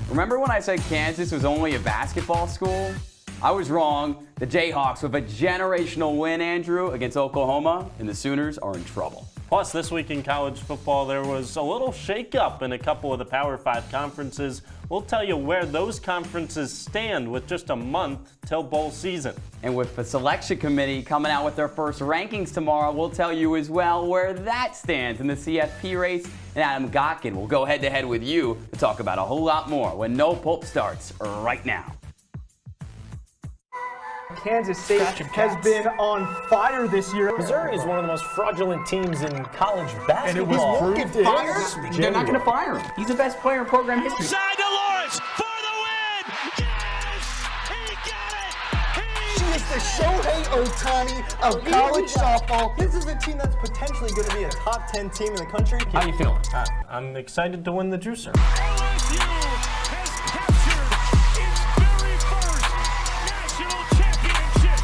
Remember when I said Kansas was only a basketball school? I was wrong. The Jayhawks with a generational win, Andrew, against Oklahoma, and the Sooners are in trouble. Plus, this week in college football, there was a little shake-up in a couple of the Power 5 conferences. We'll tell you where those conferences stand with just a month till bowl season. And with the selection committee coming out with their first rankings tomorrow, we'll tell you as well where that stands in the CFP race. And Adam Gotkin will go head-to-head with you to talk about a whole lot more when No Pulp starts right now. Kansas State has been on fire this year. Missouri is one of the most fraudulent teams in college basketball. And it was proved They're not going to fire him. He's the best player in program history. Side to Lawrence for the win! Yes! He got it! She is the Shohei Ohtani of college softball. This is a team that's potentially going to be a top 10 team in the country. How you feeling? I'm excited to win the juicer. LSU has captured its very first national championship.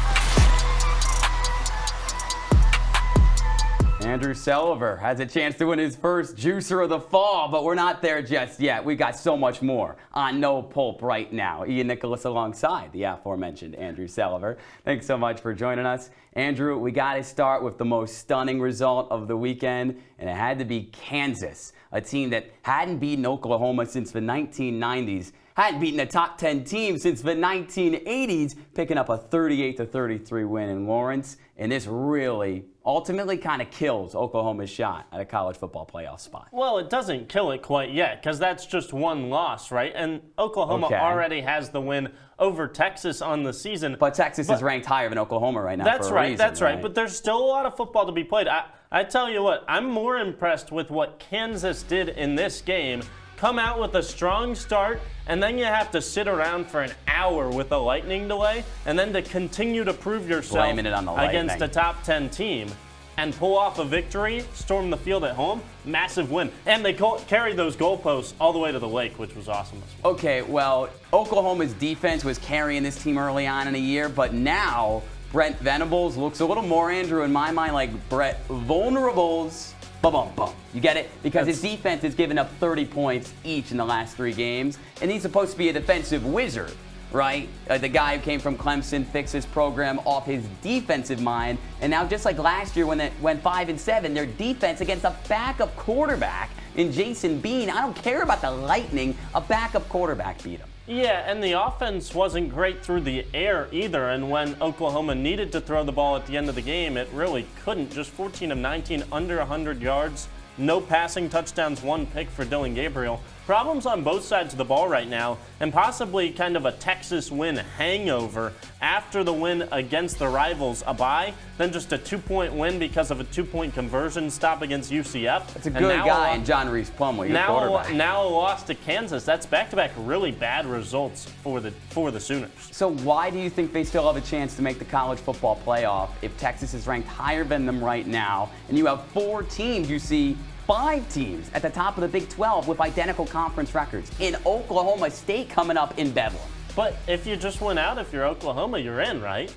Andrew Selliver has a chance to win his first juicer of the fall, but we're not there just yet. We got so much more on No Pulp right now. Ian Nicholas alongside the aforementioned Andrew Selliver. Thanks so much for joining us. Andrew, we got to start with the most stunning result of the weekend, and it had to be Kansas, a team that hadn't beaten Oklahoma since the 1990s, hadn't beaten a top 10 team since the 1980s, picking up a 38-33 win in Lawrence. And this really ultimately kind of kills Oklahoma's shot at a college football playoff spot. Well, it doesn't kill it quite yet, because that's just one loss, right? And Oklahoma already has the win over Texas on the season. But Texas is ranked higher than Oklahoma right now. That's for a right, reason, that's right. But there's still a lot of football to be played. I tell you what, I'm more impressed with what Kansas did in this game. Come out with a strong start, and then you have to sit around for an hour with a lightning delay, and then to continue to prove yourself against a top 10 team and pull off a victory, storm the field at home, massive win. And they carried those goalposts all the way to the lake, which was awesome. Okay, well, Oklahoma's defense was carrying this team early on in the year, but now Brent Venables looks a little more, Andrew, in my mind, like Brett Vulnerables. Bum. You get it? Because his defense has given up 30 points each in the last 3 games, and he's supposed to be a defensive wizard, right? The guy who came from Clemson fixed his program off his defensive mind, and now just like last year when they went 5-7, their defense against a backup quarterback in Jason Bean, I don't care about the Lightning, a backup quarterback beat him. Yeah, and the offense wasn't great through the air either, and when Oklahoma needed to throw the ball at the end of the game, it really couldn't. Just 14 of 19, under 100 yards, no passing touchdowns, 1 pick for Dylan Gabriel. Problems on both sides of the ball right now, and possibly kind of a Texas win hangover after the win against the rivals, a bye, then just a 2-point win because of a 2-point conversion stop against UCF. That's a good guy in John Reese Plumlee, your quarterback. Now a loss to Kansas. That's back-to-back really bad results for the Sooners. So why do you think they still have a chance to make the college football playoff if Texas is ranked higher than them right now, and you have 4 teams, you see 5 teams at the top of the Big 12 with identical conference records, in Oklahoma State coming up in Bedlam. But if you just went out, if you're Oklahoma, you're in, right?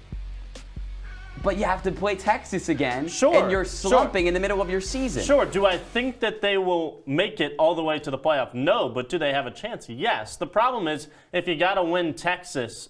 But you have to play Texas again, and you're slumping in the middle of your season. Sure. Do I think that they will make it all the way to the playoff? No, but do they have a chance? Yes. The problem is, if you got to win Texas,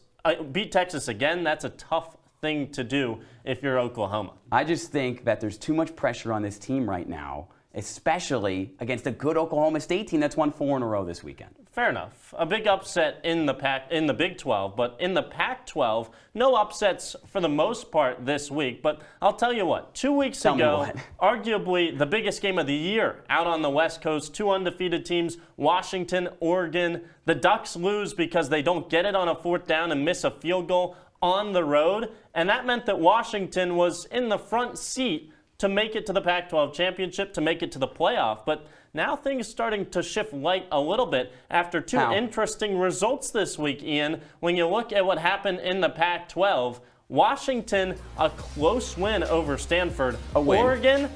beat Texas again, that's a tough thing to do if you're Oklahoma. I just think that there's too much pressure on this team right now, especially against a good Oklahoma State team that's won 4 in a row this weekend. Fair enough. A big upset in the Big 12, but in the Pac-12, no upsets for the most part this week. But I'll tell you what, 2 weeks ago, arguably the biggest game of the year out on the West Coast, 2 undefeated teams, Washington, Oregon. The Ducks lose because they don't get it on a 4th down and miss a field goal on the road, and that meant that Washington was in the front seat to make it to the Pac-12 championship, to make it to the playoff. But now things starting to shift light a little bit after 2 interesting results this week, Ian. When you look at what happened in the Pac-12, Washington, a close win over Stanford. Oregon,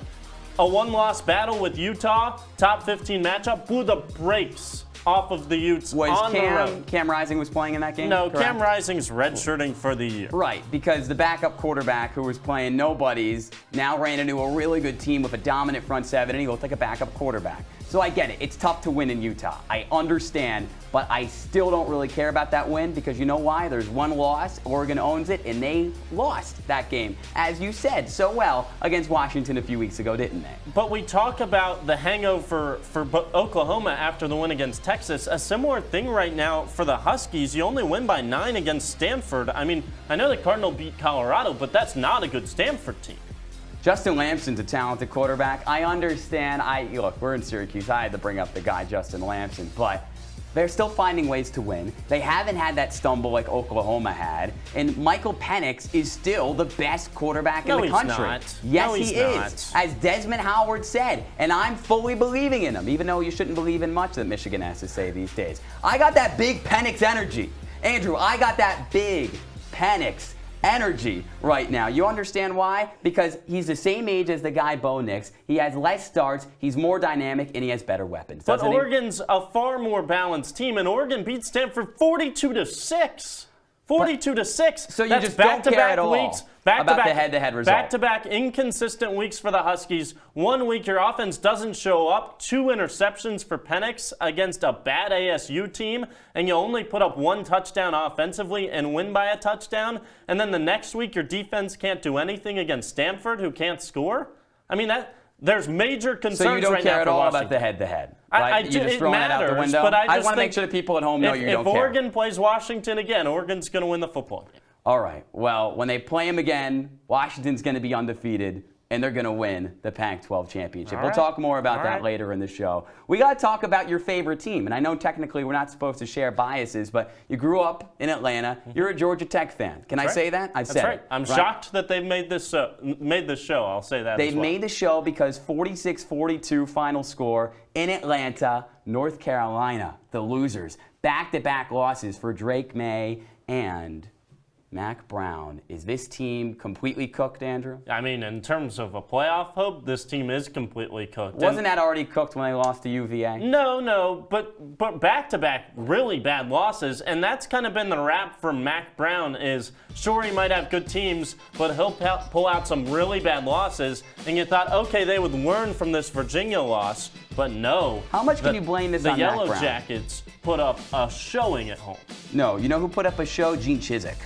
a 1-loss battle with Utah, top 15 matchup, blew the brakes off of the Utes on the road. Cam Rising was playing in that game? No, correct? Cam Rising's redshirting for the year. Right, because the backup quarterback who was playing nobodies now ran into a really good team with a dominant front 7, and he looked like a backup quarterback. So I get it. It's tough to win in Utah. I understand, but I still don't really care about that win because you know why? There's one loss. Oregon owns it, and they lost that game, as you said so well, against Washington a few weeks ago, didn't they? But we talk about the hangover for Oklahoma after the win against Texas. A similar thing right now for the Huskies. You only win by 9 against Stanford. I mean, I know the Cardinal beat Colorado, but that's not a good Stanford team. Justin Lamson's a talented quarterback. I understand. Look, we're in Syracuse. I had to bring up the guy, Justin Lamson, but they're still finding ways to win. They haven't had that stumble like Oklahoma had. And Michael Penix is still the best quarterback in the country. Not. Yes, no, he not. is. As Desmond Howard said, and I'm fully believing in him, even though you shouldn't believe in much that Michigan has to say these days. I got that big Penix energy. Andrew, I got that big Penix energy right now. You understand why? Because he's the same age as the guy Bo Nix. He has less starts, he's more dynamic, and he has better weapons. But Oregon's a far more balanced team, and Oregon beat Stanford 42-6. 42-6. So you That's just don't care at all weeks, about the head-to-head result. Back-to-back inconsistent weeks for the Huskies. 1 week your offense doesn't show up. 2 interceptions for Penix against a bad ASU team, and you only put up 1 touchdown offensively and win by a touchdown. And then the next week your defense can't do anything against Stanford, who can't score. I mean, there's major concerns right now. So you don't care at all Washington. about the head-to-head? Right? You're just throwing it out the window? But I want to make sure that people at home know you don't care. If Oregon plays Washington again, Oregon's going to win the football game. All right. Well, when they play them again, Washington's going to be undefeated, and they're going to win the Pac-12 championship. We'll talk more about that later in the show. We got to talk about your favorite team. And I know technically we're not supposed to share biases, but you grew up in Atlanta. You're a Georgia Tech fan. Can I say that? I've said it. I'm shocked that they've made this show. I'll say that. They've made the show because 46-42 final score in Atlanta, North Carolina. The losers. Back-to-back losses for Drake May and Mac Brown. Is this team completely cooked, Andrew? I mean, in terms of a playoff hope, this team is completely cooked. Wasn't that already cooked when they lost to UVA? No, but back-to-back really bad losses, and that's kind of been the rap for Mac Brown is, sure, he might have good teams, but he'll pull out some really bad losses, and you thought, okay, they would learn from this Virginia loss, but no. How much can you blame this on Mac Brown? The Yellow Jackets put up a showing at home. No, you know who put up a show? Gene Chizik.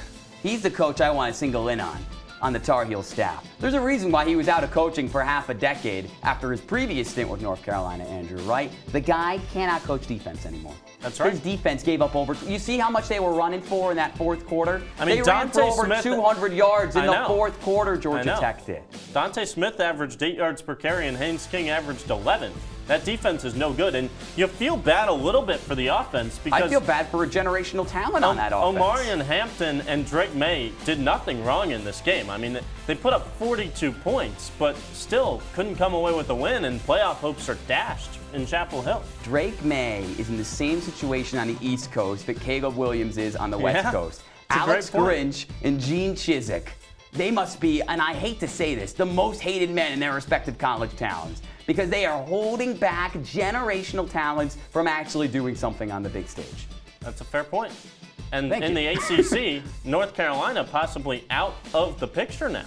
He's the coach I want to single in on the Tar Heel staff. There's a reason why he was out of coaching for half a decade after his previous stint with North Carolina, Andrew, right? The guy cannot coach defense anymore. That's right. His defense gave up over. You see how much they were running for in that fourth quarter? I mean, they ran for over 200 yards in the fourth quarter, Georgia Tech did. Dante Smith averaged 8 yards per carry, and Haynes King averaged 11. That defense is no good, and you feel bad a little bit for the offense because I feel bad for a generational talent on that offense. Omarion Hampton and Drake May did nothing wrong in this game. I mean, they put up 42 points, but still couldn't come away with a win, and playoff hopes are dashed in Chapel Hill. Drake May is in the same situation on the East Coast that Caleb Williams is on the West Coast. Alex Grinch and Gene Chizik, they must be, and I hate to say this, the most hated men in their respective college towns, because they are holding back generational talents from actually doing something on the big stage. That's a fair point. And in the ACC, North Carolina possibly out of the picture now.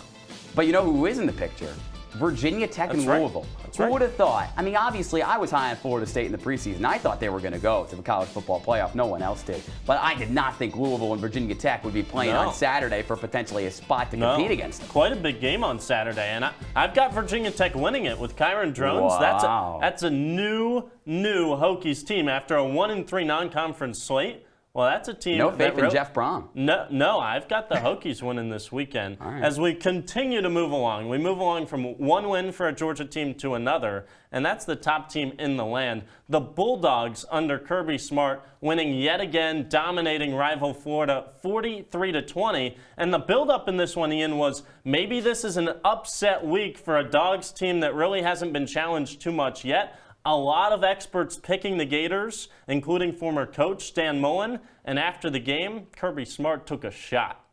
But you know who is in the picture? Virginia Tech and Louisville. Who would have thought? I mean, obviously, I was high on Florida State in the preseason. I thought they were going to go to the college football playoff. No one else did. But I did not think Louisville and Virginia Tech would be playing on Saturday for potentially a spot to compete against them. Quite a big game on Saturday. And I've got Virginia Tech winning it with Kyron Drones. Wow. That's a new Hokies team after a 1-3 non-conference slate. Well, that's a team. No faith in Jeff Brom. No, I've got the Hokies winning this weekend. As we continue to move along, we move along from one win for a Georgia team to another, and that's the top team in the land. The Bulldogs under Kirby Smart winning yet again, dominating rival Florida 43-20. And the buildup in this one, Ian, was maybe this is an upset week for a Dogs team that really hasn't been challenged too much yet. A lot of experts picking the Gators, including former coach Stan Mullen, and after the game, Kirby Smart took a shot.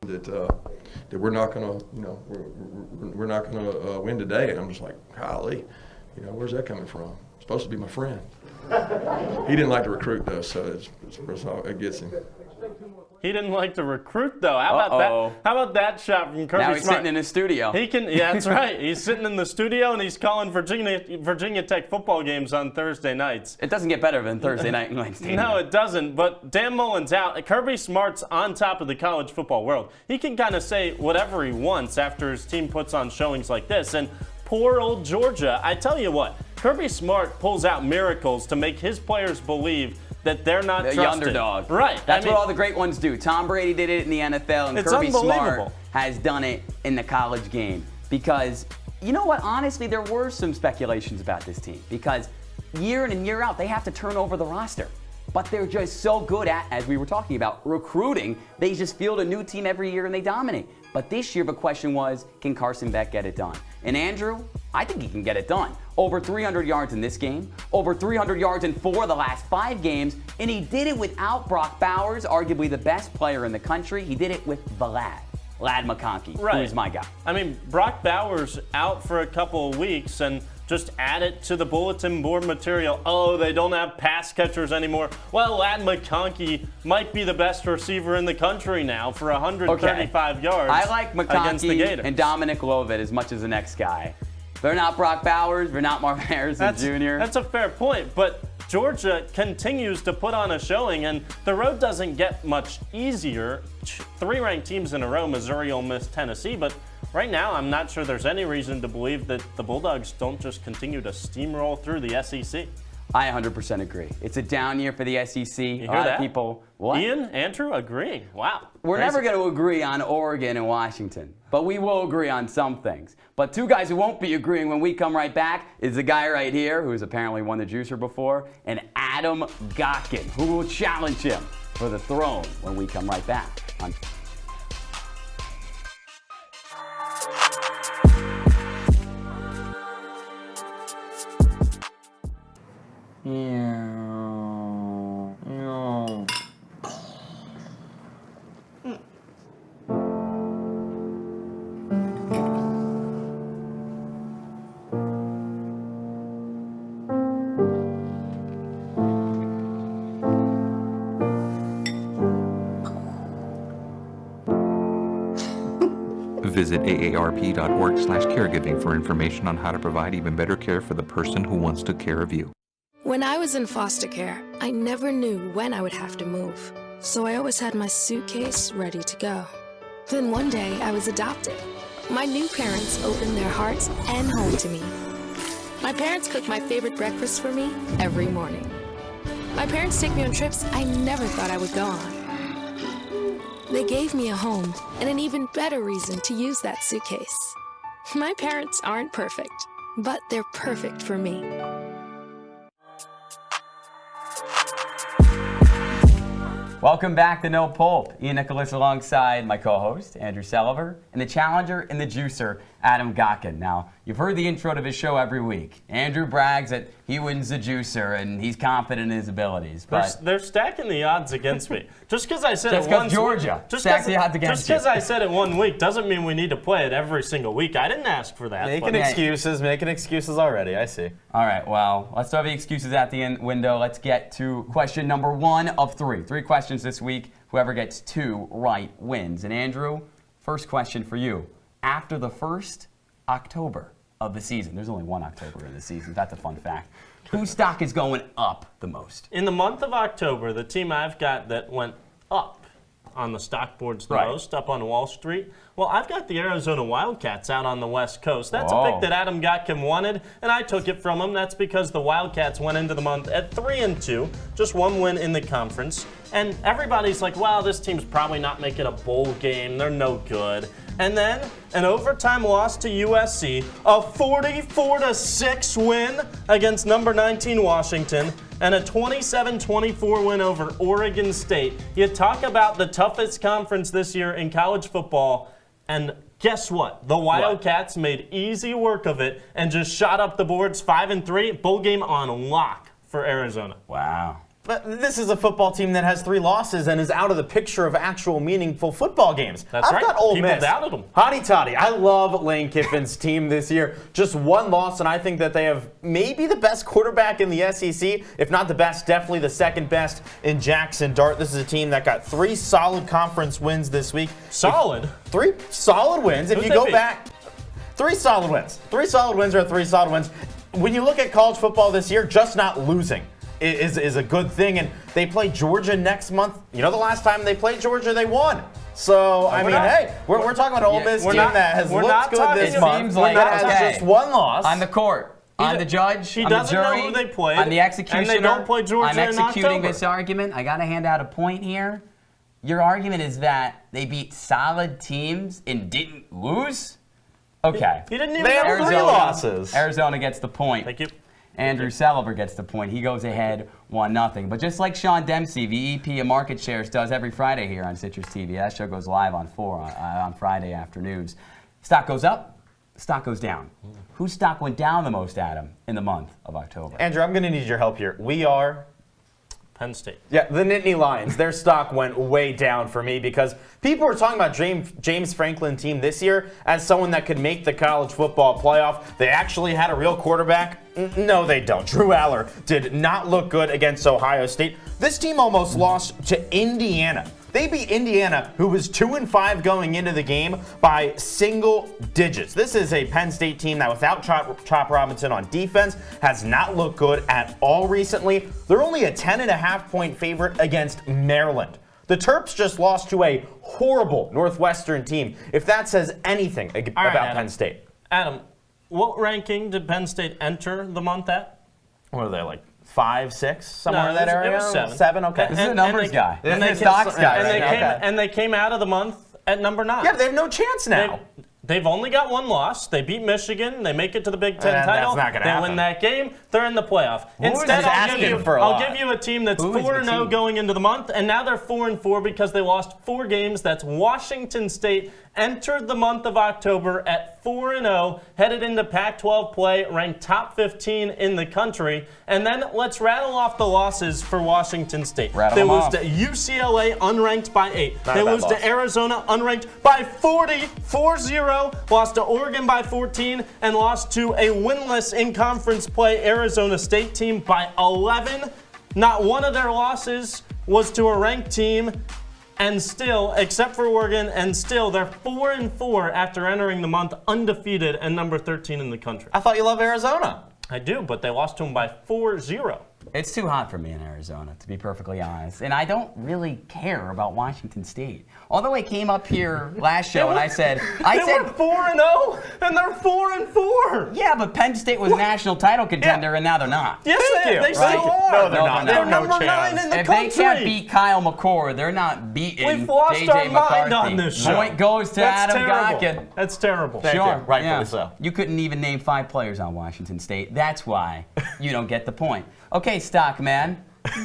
That we're not gonna, we're not gonna win today, and I'm just like, golly, where's that coming from? It's supposed to be my friend. He didn't like to recruit though, so it gets him. He didn't like to recruit, though. How about that? How about that shot from Kirby Now he's Smart? sitting in his studio. He can. Yeah, that's right. He's sitting in the studio and he's calling Virginia Tech football games on Thursday nights. It doesn't get better than Thursday night in Lane Stadium. No, it doesn't. But Dan Mullen's out. Kirby Smart's on top of the college football world. He can kind of say whatever he wants after his team puts on showings like this. And poor old Georgia. I tell you what, Kirby Smart pulls out miracles to make his players believe that they're not the trusted. underdog. Right. That's what all the great ones do. Tom Brady did it in the NFL, and It's Kirby Smart unbelievable. has done it in the college game. Because, you know what, honestly, there were some speculations about this team. Because year in and year out, they have to turn over the roster. But they're just so good at, as we were talking about, recruiting. They just field a new team every year and they dominate. But this year, the question was, can Carson Beck get it done? And Andrew, I think he can get it done. Over 300 yards in this game, over 300 yards in 4 of the last 5 games, and he did it without Brock Bowers, arguably the best player in the country. He did it with the Lad McConkey, who's my guy. I mean, Brock Bowers out for a couple of weeks, and just add it to the bulletin board material. Oh, they don't have pass catchers anymore. Well, Lad McConkey might be the best receiver in the country now for 135 yards. I like against the McConkey Gators. and Dominic Lovett as much as the next guy. They're not Brock Bowers. They're not Marvin Harrison Jr. That's a fair point, but Georgia continues to put on a showing, and the road doesn't get much easier. 3 ranked teams in a row, Missouri, Ole Miss, Tennessee, but right now I'm not sure there's any reason to believe that the Bulldogs don't just continue to steamroll through the SEC. I 100% agree. It's a down year for the SEC. You hear a lot that? of people, what? Ian, Andrew, agreeing. Wow. We're Crazy. never going to agree on Oregon and Washington, but we will agree on some things. But 2 guys who won't be agreeing when we come right back is the guy right here who's apparently won the juicer before, and Adam Gotkin, who will challenge him for the throne when we come right back on Visit aarp.org/caregiving for information on how to provide even better care for the person who wants to care of you. When I was in foster care, I never knew when I would have to move. So I always had my suitcase ready to go. Then one day I was adopted. My new parents opened their hearts and home to me. My parents cook my favorite breakfast for me every morning. My parents take me on trips I never thought I would go on. They gave me a home and an even better reason to use that suitcase. My parents aren't perfect, but they're perfect for me. Welcome back to No Pulp. Ian Nicholas alongside my co-host, Andrew Selliver, and the challenger and the juicer, Adam Gotkin. Now, you've heard the intro to his show every week. Andrew brags that he wins the juicer and he's confident in his abilities. But They're stacking the odds against me. Just because I said Just it 'cause once, Georgia stacked the odds against Just because I said it one week doesn't mean we need to play it every single week. I didn't ask for that. Making excuses already, I see. all right, well, let's throw the excuses out the window. Let's get to question number 1 of 3. 3 questions this week. Whoever gets 2 right wins. And Andrew, first question for you. After the first October of the season, there's only 1 October in the season. That's a fun fact. Whose stock is going up the most? In the month of October, the team I've got that went up on the stock boards the most, up on Wall Street, well, I've got the Arizona Wildcats out on the West Coast. That's a pick that Adam Gotkin wanted, and I took it from him. That's because the Wildcats went into the month at 3-2, just 1 win in the conference. And everybody's like, wow, this team's probably not making a bowl game. They're no good. And then an overtime loss to USC, a 44-6 win against number 19 Washington, and a 27-24 win over Oregon State. You talk about the toughest conference this year in college football, and guess what? The Wildcats made easy work of it and just shot up the boards 5-3, bowl game on lock for Arizona. Wow. But this is a football team that has 3 losses and is out of the picture of actual meaningful football games. That's I've right. got Ole People Miss. doubted them. Hotty toddy. I love Lane Kiffin's team this year. Just 1 loss, and I think that they have maybe the best quarterback in the SEC. If not the best, definitely the second best in Jackson Dart. This is a team that got 3 solid conference wins this week. Solid? 3 solid wins. If Who'd you they go beat? back, 3 solid wins. 3 solid wins are 3 solid wins. When you look at college football this year, just not losing is a good thing, and they play Georgia next month. You know, the last time they played Georgia, they won. So, I mean, hey, we're talking about an Ole Miss team that has looked good this month. That has just 1 loss. On the court, on the judge, he on the doesn't jury, know who they played, on the executioner. and they don't play Georgia I'm in executing October. this argument. I got to hand out a point here. Your argument is that they beat solid teams and didn't lose? Okay. He didn't even They know have 3 losses. Arizona gets the point. Thank you. Andrew Saliver gets the point. He goes ahead 1-0. But just like Sean Dempsey, VEP of Market Shares, does every Friday here on Citrus TV. That show goes live on 4 on Friday afternoons. Stock goes up, stock goes down. Whose stock went down the most, Adam, in the month of October? Andrew, I'm going to need your help here. We are... Penn State. Yeah, the Nittany Lions. Their stock went way down for me because people were talking about James Franklin team this year as someone that could make the college football playoff. They actually had a real quarterback. No, they don't. Drew Aller did not look good against Ohio State. This team almost lost to Indiana. They beat Indiana, who was 2-5 going into the game, by single digits. This is a Penn State team that, without Chop Robinson on defense, has not looked good at all recently. They're only a 10.5-point favorite against Maryland. The Terps just lost to a horrible Northwestern team, if that says anything about Penn State. Adam, what ranking did Penn State enter the month at? What are they, like 5, 6, somewhere in that it area? was 7. 7, okay. This is a numbers guy. And This is a stocks guy. And they came out of the month at number 9. Yeah, they have no chance now. They've only got 1 loss. They beat Michigan. They make it to the Big Ten title. That's not gonna they happen. win that game. They're in the playoff. Who's Instead, asking for a I'll lot? give you a team that's Who is the 4-0 team? going into the month, and now they're 4-4 because they lost 4 games. That's Washington State. Entered the month of October at 4-0, headed into Pac-12 play, ranked top 15 in the country. And then let's rattle off the losses for Washington State. They lose to UCLA, unranked by 8. They lose to Arizona, unranked by 4-0. Lost to Oregon by 14, and lost to a winless in-conference play Arizona State team by 11. Not one of their losses was to a ranked team. And still, except for Oregon, and still, they're 4-4 after entering the month undefeated and number 13 in the country. I thought you loved Arizona. I do, but they lost to them by 4-0. It's too hot for me in Arizona, to be perfectly honest. And I don't really care about Washington State. Although I came up here last show and I said... They were 4-0, and they're 4-4. Yeah, but Penn State was national title contender, and now they're not. Yes, they still Right. are. No, they're not. They're They have no number 9 chance. in the If country. they can't beat Kyle McCord, they're not beating We've lost J.J. our McCarthy. mind on this show. Point goes to That's Adam terrible. Gotkin. That's terrible. Thank you. Sure, Rightfully so. You couldn't even name 5 players on Washington State. That's why you don't get the point. Okay, Stockman,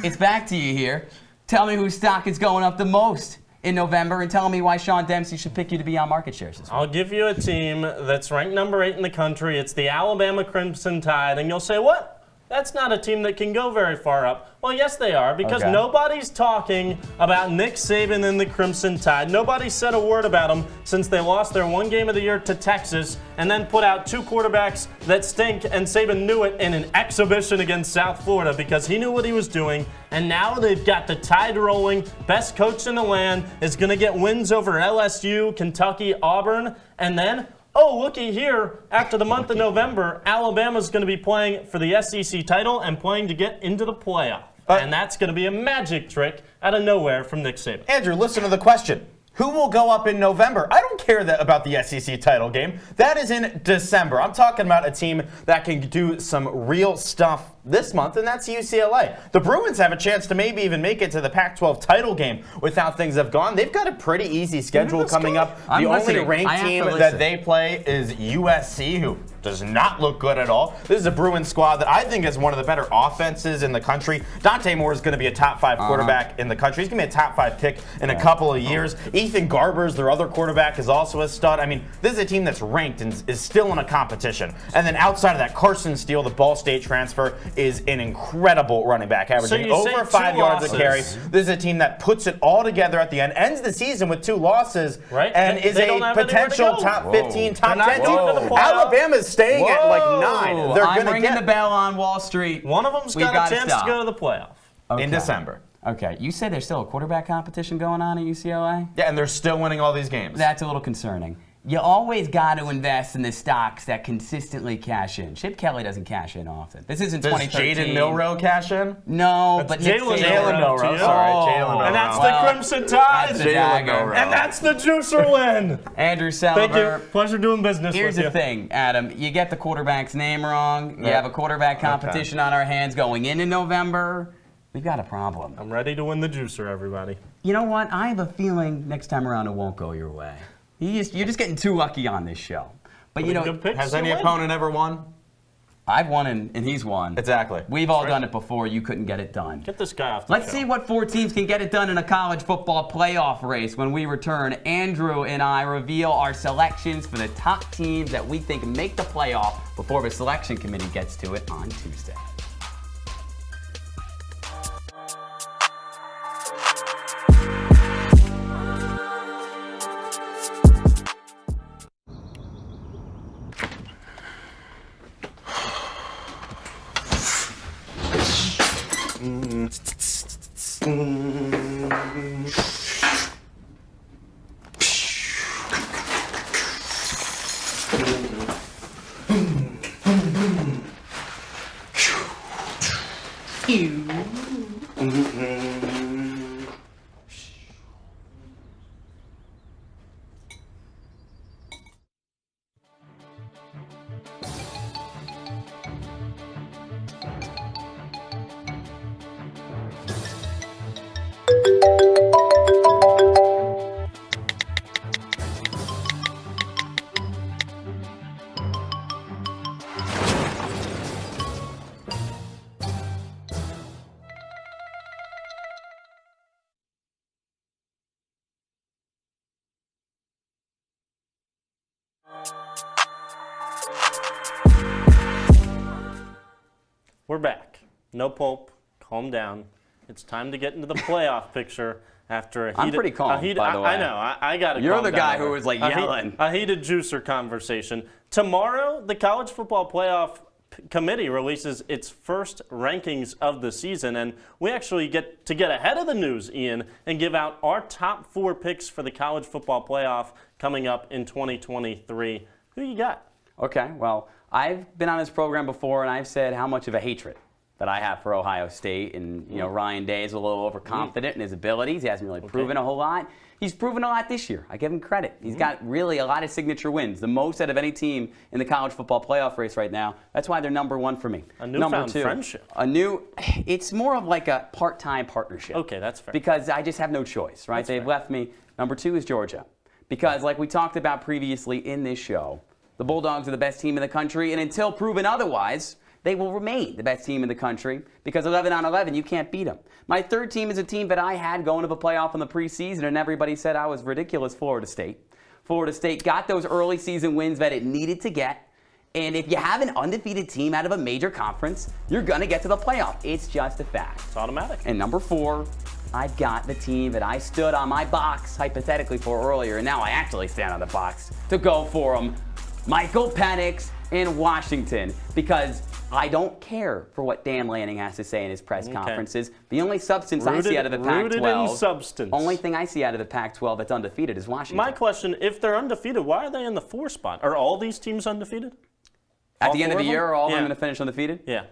it's back to you here. Tell me whose stock is going up the most in November, and tell me why Sean Dempsey should pick you to be on Market Shares this week. I'll give you a team that's ranked number 8 in the country. It's the Alabama Crimson Tide, and you'll say, what? That's not a team that can go very far up. Well, yes, they are, because nobody's talking about Nick Saban and the Crimson Tide. Nobody said a word about them since they lost their 1 game of the year to Texas and then put out 2 quarterbacks that stink, and Saban knew it in an exhibition against South Florida because he knew what he was doing. And now they've got the Tide rolling. Best coach in the land is going to get wins over LSU, Kentucky, Auburn, and then... oh, looky here, after the month of November, Alabama's going to be playing for the SEC title and playing to get into the playoff. And that's going to be a magic trick out of nowhere from Nick Saban. Andrew, listen to the question. Who will go up in November? I don't care about the SEC title game. That is in December. I'm talking about a team that can do some real stuff this month, and that's UCLA. The Bruins have a chance to maybe even make it to the Pac-12 title game with how things have gone. They've got a pretty easy schedule coming up. The only ranked team that they play is USC, who does not look good at all. This is a Bruins squad that I think is one of the better offenses in the country. Dante Moore is going to be a top 5 quarterback in the country. He's going to be a top 5 pick in a couple of years. Ethan Garbers, their other quarterback, is also a stud. I mean, this is a team that's ranked and is still in a competition. And then outside of that, Carson Steele, the Ball State transfer, is an incredible running back, averaging over 5 yards a carry. This is a team that puts it all together at the end, ends the season with 2 losses, and is a potential top 15, top 10 team. Alabama's staying at like 9. They're I'm going to ringing get the bell on Wall Street. One of them's got a chance to go to the playoff. in December. Okay, you said there's still a quarterback competition going on at UCLA? Yeah, and they're still winning all these games. That's a little concerning. You always got to invest in the stocks that consistently cash in. Chip Kelly doesn't cash in often. This isn't 2013. Does Jaden Milroe cash in? No, but Jalen Milroe. Sorry, Jalen Milroe. And that's the Crimson Tide. That's the dagger. And that's the juicer win. Andrew Selliver. Thank you. Pleasure doing business Here's with you. the thing, Adam. You get the quarterback's name wrong. You have a quarterback competition on our hands going into November. We've got a problem. I'm ready to win the juicer, everybody. You know what? I have a feeling next time around it won't go your way. You're just getting too lucky on this show. But you know, has any opponent ever won? I've won and he's won. Exactly. We've all done it before. You couldn't get it done. Get this guy off the Let's show. see what 4 teams can get it done in a college football playoff race. When we return, Andrew and I reveal our selections for the top teams that we think make the playoff before the selection committee gets to it on Tuesday. We're back. No Pulp. Calm down. It's time to get into the playoff picture after a heated... I'm pretty calm, by the way. I know. I got to You're the guy who was, like, yelling. A heated juicer conversation. Tomorrow, the College Football Playoff Committee releases its first rankings of the season, and we actually get to get ahead of the news, Ian, and give out our top 4 picks for the College Football Playoff coming up in 2023. Who you got? Okay, well, I've been on this program before, and I've said how much of a hatred that I have for Ohio State. And, you know, Ryan Day is a little overconfident in his abilities. He hasn't really proven a whole lot. He's proven a lot this year. I give him credit. He's got really a lot of signature wins, the most out of any team in the college football playoff race right now. That's why they're #1 for me. A newfound friendship. It's more of like a part-time partnership. Okay, that's fair. Because I just have no choice, right? They've left me. #2 is Georgia. Because like we talked about previously in this show, the Bulldogs are the best team in the country, and until proven otherwise, they will remain the best team in the country because 11 on 11, you can't beat them. My 3rd team is a team that I had going to the playoff in the preseason, and everybody said I was ridiculous, Florida State. Florida State got those early season wins that it needed to get, and if you have an undefeated team out of a major conference, you're going to get to the playoff. It's just a fact. It's automatic. And #4, I've got the team that I stood on my box hypothetically for earlier, and now I actually stand on the box to go for them. Michael Penix in Washington, because I don't care for what Dan Lanning has to say in his press conferences. The only substance I see out of the Pac-12, rooted in substance. Only thing I see out of the Pac-12 that's undefeated is Washington. My question, if they're undefeated, why are they in the 4 spot? Are all these teams undefeated? At the end of the year, are all of them going to finish undefeated? Yeah.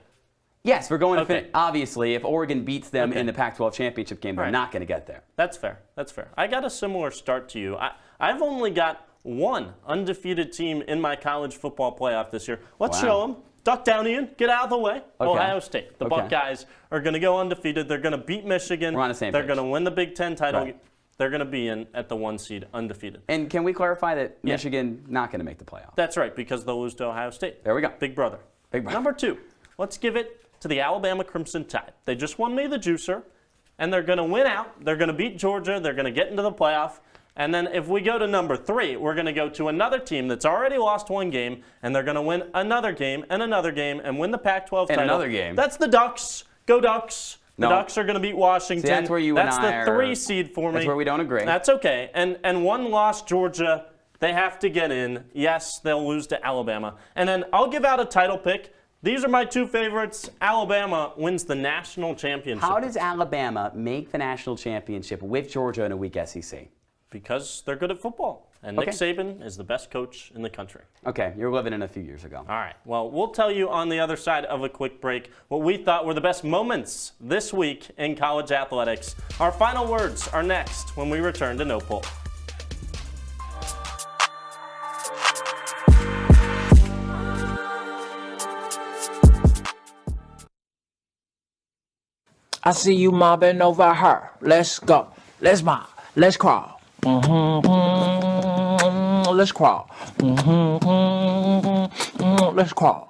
Yes, we're going to finish. Obviously, if Oregon beats them in the Pac-12 championship game, they're not going to get there. That's fair. That's fair. I got a similar start to you. I've only got 1 undefeated team in my college football playoff this year. Let's show them. Duck down, Ian. Get out of the way. Ohio State. The Buckeyes are going to go undefeated. They're going to beat Michigan. We're on the same They're page. going to win the Big Ten title. Right. they're going to be in at the 1 seed undefeated. And can we clarify that Michigan not going to make the playoff? That's right, because they'll lose to Ohio State. There we go. Big brother. Big brother. Number 2, let's give it to the Alabama Crimson Tide. They just won me the juicer, and they're going to win out. They're going to beat Georgia. They're going to get into the playoff. And then if we go to number 3, we're going to go to another team that's already lost 1 game, and they're going to win another game and win the Pac-12 title. And another game. That's the Ducks. Go Ducks. The No. Ducks are going to beat Washington. See, that's where you and I That's the 3 seed for me. That's where we don't agree. That's okay. And 1 loss, Georgia. They have to get in. Yes, they'll lose to Alabama. And then I'll give out a title pick. These are my 2 favorites. Alabama wins the national championship. How does Alabama make the national championship with Georgia in a weak SEC? Because they're good at football. And Nick Saban is the best coach in the country. Okay, you're living in a few years ago. All right. Well, we'll tell you on the other side of a quick break what we thought were the best moments this week in college athletics. Our final words are next when we return to No Pulp. I see you mobbing over her. Let's go. Let's mob. Let's crawl. Let's crawl. Let's crawl.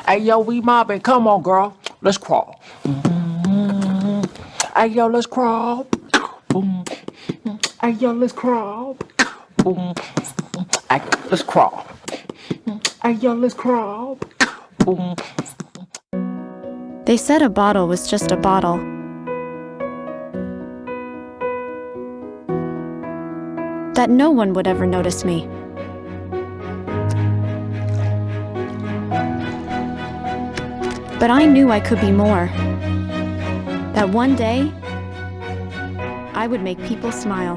Hey, yo, we mobbing. Come on, girl. Let's crawl. Hey, yo, let's crawl. Hey, yo, let's crawl. Hey, let's crawl. Hey, yo, let's crawl. They said a bottle was just a bottle. That no one would ever notice me. But I knew I could be more. That one day, I would make people smile.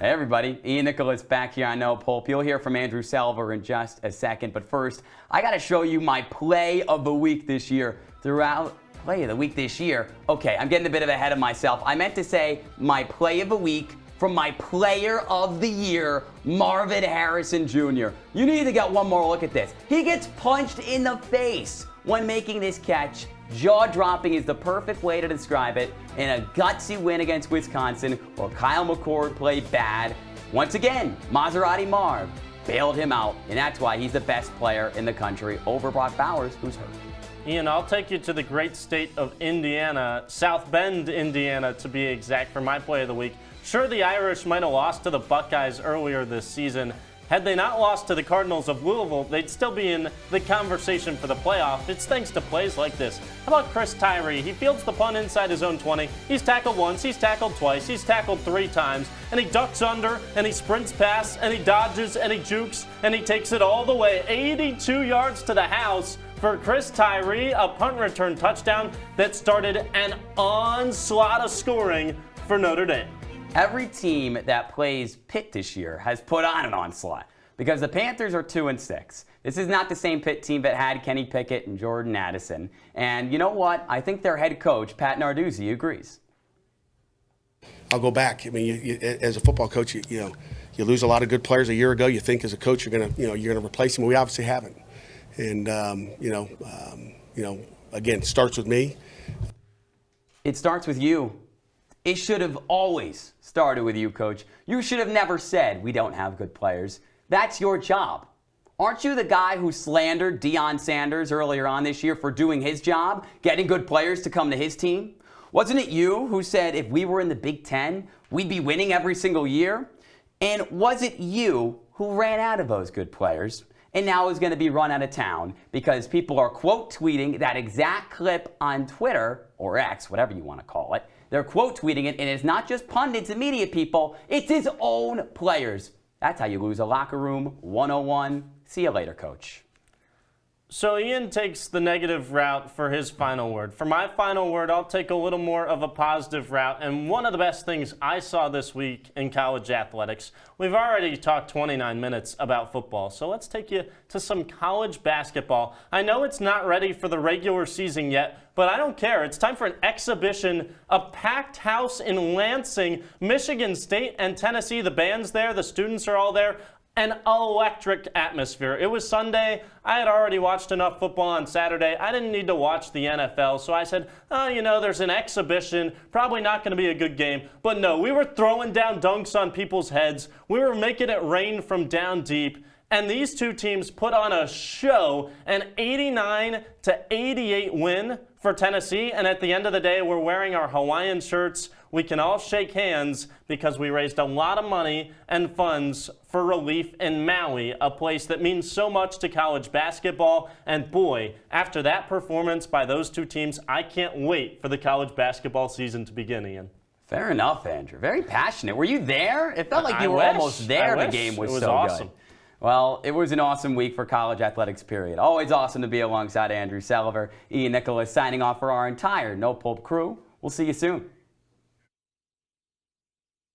Hey everybody, Ian Nicholas back here on No Pulp. You'll hear from Andrew Salver in just a second, but first, I gotta show you my play of the week this year. Play of the week this year. Okay, I'm getting a bit ahead of myself. I meant to say my play of the week from my player of the year, Marvin Harrison Jr. You need to get one more look at this. He gets punched in the face when making this catch. Jaw-dropping is the perfect way to describe it in a gutsy win against Wisconsin where Kyle McCord played bad. Once again, Maserati Marv bailed him out, and that's why he's the best player in the country over Brock Bowers, who's hurt. Ian, I'll take you to the great state of Indiana, South Bend, Indiana, to be exact, for my play of the week. Sure, the Irish might have lost to the Buckeyes earlier this season. Had they not lost to the Cardinals of Louisville, they'd still be in the conversation for the playoff. It's thanks to plays like this. How about Chris Tyree? He fields the punt inside his own 20. He's tackled once, he's tackled twice, he's tackled 3 times, and he ducks under, and he sprints past, and he dodges, and he jukes, and he takes it all the way 82 yards to the house for Chris Tyree, a punt return touchdown that started an onslaught of scoring for Notre Dame. Every team that plays Pitt this year has put on an onslaught because the Panthers are 2-6. This is not the same Pitt team that had Kenny Pickett and Jordan Addison. And you know what? I think their head coach, Pat Narduzzi, agrees. I'll go back. I mean, you, as a football coach, you lose a lot of good players a year ago. You think as a coach you're gonna replace them. We obviously haven't. And again, it starts with me. It starts with you. It should have always started with you, Coach. You should have never said we don't have good players. That's your job. Aren't you the guy who slandered Deion Sanders earlier on this year for doing his job, getting good players to come to his team? Wasn't it you who said if we were in the Big Ten, we'd be winning every single year? And was it you who ran out of those good players and now is going to be run out of town because people are quote tweeting that exact clip on Twitter, or X, whatever you want to call it. They're quote tweeting it, and it's not just pundits and media people, it's his own players. That's how you lose a locker room 101. See you later, Coach. So Ian takes the negative route for his final word. For my final word, I'll take a little more of a positive route. And one of the best things I saw this week in college athletics, we've already talked 29 minutes about football, so let's take you to some college basketball. I know it's not ready for the regular season yet, but I don't care. It's time for an exhibition, a packed house in Lansing, Michigan State and Tennessee. The band's there, the students are all there. An electric atmosphere. It was Sunday. I had already watched enough football on Saturday. I didn't need to watch the NFL, so I said, oh, you know, there's an exhibition. Probably not going to be a good game. But no, we were throwing down dunks on people's heads. We were making it rain from down deep. And these two teams put on a show, an 89-88 win for Tennessee. And at the end of the day, we're wearing our Hawaiian shirts. We can all shake hands because we raised a lot of money and funds for relief in Maui, a place that means so much to college basketball. And boy, after that performance by those two teams, I can't wait for the college basketball season to begin, Ian. Fair enough, Andrew. Very passionate. Were you there? It felt like you were almost there. The game was so awesome. Good. Well, it was an awesome week for college athletics, period. Always awesome to be alongside Andrew Selliver. Ian Nicholas signing off for our entire No Pulp crew. We'll see you soon.